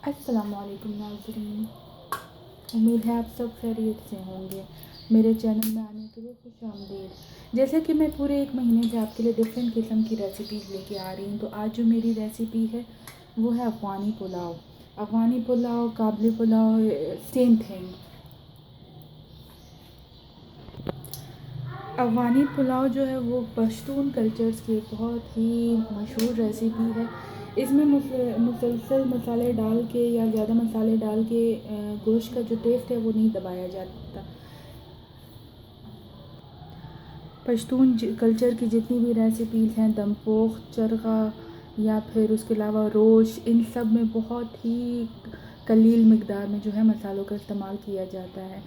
अस्सलाम वालेकुम नाज़रीन, उम्मीद है आप सब खैरियत से होंगे। मेरे चैनल में आने के लिए खुश आमदीद। जैसे कि मैं पूरे एक महीने से आपके लिए डिफरेंट किस्म की रेसिपीज़ लेके आ रही हूँ, तो आज जो मेरी रेसिपी है वो है अफ़गानी पुलाव। अफ़गानी पुलाव, काबली पुलाव, सेम थिंग। अफ़गानी पुलाव जो है वो पश्तून कल्चर्स की एक बहुत ही मशहूर रेसिपी है। इसमें मुसलसल मसाले डाल के या ज़्यादा मसाले डाल के गोश्त का जो टेस्ट है वो नहीं दबाया जाता। पश्तून कल्चर की जितनी भी रेसिपीज़ हैं, दम पोख, चरगा या फिर उसके अलावा रोश, इन सब में बहुत ही कलील मिक़दार में जो है मसालों का इस्तेमाल किया जाता है।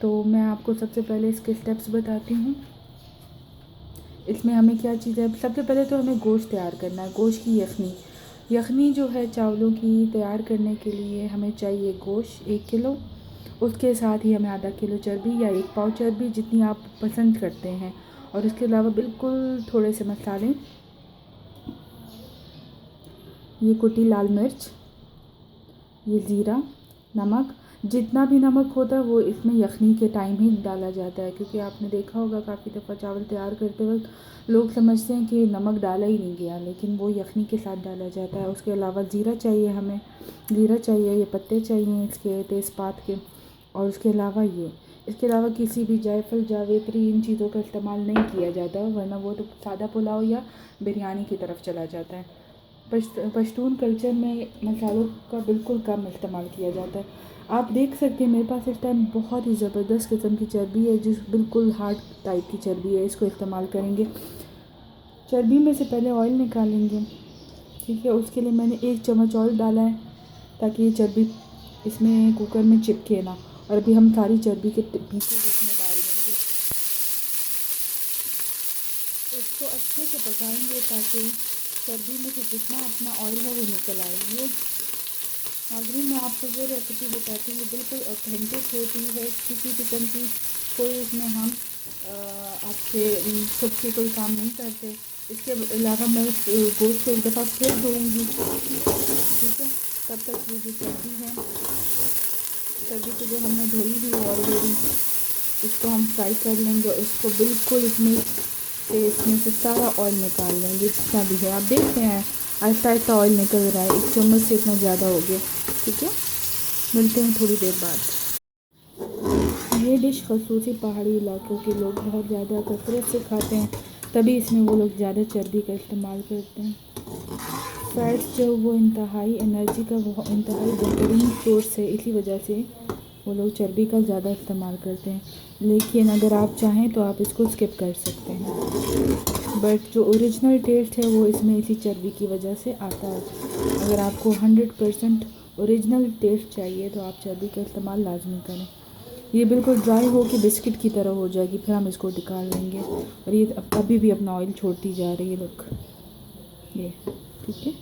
तो मैं आपको सबसे पहले इसके स्टेप्स बताती हूँ। इसमें हमें क्या चीज़ है, सबसे पहले तो हमें गोश्त तैयार करना है। गोश्त की यखनी जो है चावलों की तैयार करने के लिए हमें चाहिए गोश्त 1 किलो। उसके साथ ही हमें आधा किलो चर्बी या 1 पाव चर्बी, जितनी आप पसंद करते हैं। और इसके अलावा बिल्कुल थोड़े से मसाले, ये कुटी लाल मिर्च, ये ज़ीरा, नमक। जितना भी नमक होता है वो इसमें यखनी के टाइम ही डाला जाता है, क्योंकि आपने देखा होगा काफ़ी दफ़ा चावल तैयार करते वक्त लोग समझते हैं कि नमक डाला ही नहीं गया, लेकिन वो यखनी के साथ डाला जाता है। उसके अलावा ज़ीरा चाहिए हमें, ज़ीरा चाहिए, ये पत्ते चाहिए इसके तेज़पात के। और उसके अलावा इसके अलावा किसी भी जायफल, जावित्री, इन चीज़ों का इस्तेमाल नहीं किया जाता, वरना वो तो सादा पुलाव या बिरयानी की तरफ चला जाता है। पश्तून कल्चर में मसालों का बिल्कुल कम इस्तेमाल किया जाता है। आप देख सकते हैं मेरे पास इस टाइम बहुत ही ज़बरदस्त किस्म की चर्बी है, जिस बिल्कुल हार्ड टाइप की चर्बी है। इसको इस्तेमाल करेंगे। चर्बी में से पहले ऑयल निकालेंगे, ठीक है। उसके लिए मैंने 1 चम्मच ऑयल डाला है, ताकि ये चर्बी इसमें कुकर में चिपके ना। और अभी हम सारी चर्बी के पीसेस इसमें डाल देंगे। इसको अच्छे से पकाएंगे ताकि चर्बी में से जितना अपना ऑयल है वो निकल आए। ये नाज़रीन, मैं आपको जो रेसिपी बताती हूँ बिल्कुल ऑथेंटिक होती है। किसी किस्म की कोई इसमें हम आपसे छुप के कोई काम नहीं करते। इसके अलावा मैं इस गोश्त को एक दफ़ा फिर धोऊँगी, ठीक है। तब तक ये जो चर्बी है, चर्बी को जो हमने धोई हुई है ऑलरेडी, इसको हम फ्राई कर लेंगे। और इसको बिल्कुल इसमें से सारा ऑयल निकाल लेंगे, जितना भी है। आप देखते हैं आहिस्ता आहिस्ता ऑयल निकल रहा है। 1 चम्मच से इतना ज़्यादा हो गया, ठीक है। मिलते हैं थोड़ी देर बाद। ये डिश ख़ुसूसी पहाड़ी इलाकों के लोग बहुत ज़्यादा कसरत से खाते हैं, तभी इसमें वो लोग ज़्यादा चर्बी का इस्तेमाल करते हैं। फैट्स जो वो इंतहाई एनर्जी का वो इंतहाई बेहतरीन सोर्स है, इसी वजह से वो लोग चर्बी का ज़्यादा इस्तेमाल करते हैं। लेकिन अगर आप चाहें तो आप इसको स्किप कर सकते हैं, बट जो ओरिजिनल टेस्ट है वो इसमें इसी चर्बी की वजह से आता है। अगर आपको 100% ओरिजिनल टेस्ट चाहिए तो आप चर्बी का इस्तेमाल लाजमी करें। ये बिल्कुल ड्राई हो के बिस्किट की तरह हो जाएगी, फिर हम इसको निकाल लेंगे। और ये अभी भी अपना ऑयल छोड़ती जा रही है, लुक, ये, ठीक है।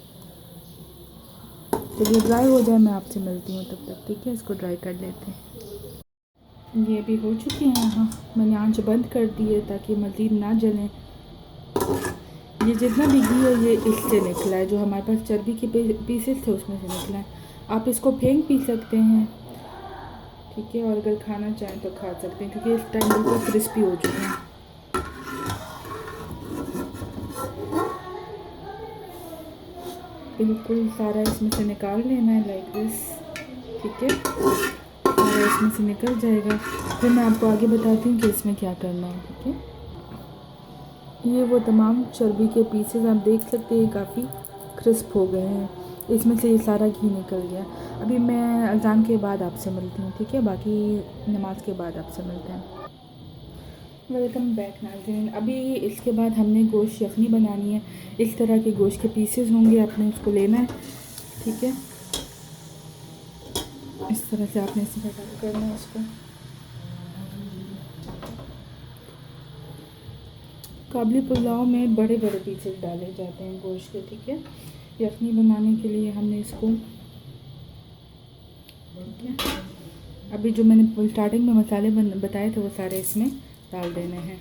चलिए ड्राई हो जाए, मैं आपसे मिलती हूँ तब तक, ठीक है। इसको ड्राई कर लेते हैं। ये भी हो चुकी हैं। हाँ, मैंने आंच बंद कर दी है ताकि मज़ीद ना जलें। ये जितना भी घी है ये इससे निकला है, जो हमारे पास चर्बी के पीसेस थे उसमें से निकला है। आप इसको फेंक भी सकते हैं, ठीक है। और अगर खाना चाहें तो खा सकते हैं, क्योंकि इस टाइम बिल्कुल क्रिस्पी हो चुके हैं। बिल्कुल सारा इसमें से निकाल लेना है, लाइक दिस, ठीक है। सारा इसमें से निकल जाएगा, फिर मैं आपको आगे बताती हूँ कि इसमें क्या करना है, ठीक है। ये वो तमाम चर्बी के पीसेस आप देख सकते हैं काफ़ी क्रिस्प हो गए हैं। इसमें से ये सारा घी निकल गया। अभी मैं अज़ान के बाद आपसे मिलती हूँ, ठीक है। बाकी नमाज के बाद आपसे मिलते हैं। वेलकम बैक नाज़रीन। अभी इसके बाद हमने गोश्त यखनी बनानी है। इस तरह के गोश्त के पीसेस होंगे, आपने उसको लेना है, ठीक है। इस तरह से आपने इसे कट करना है इसको। काबली पुलाव में बड़े बड़े पीसेस डाले जाते हैं गोश्त के, ठीक है। यखनी बनाने के लिए हमने इसको, ठीक है। अभी जो मैंने स्टार्टिंग में मसाले बताए थे वो सारे इसमें डाल देने हैं।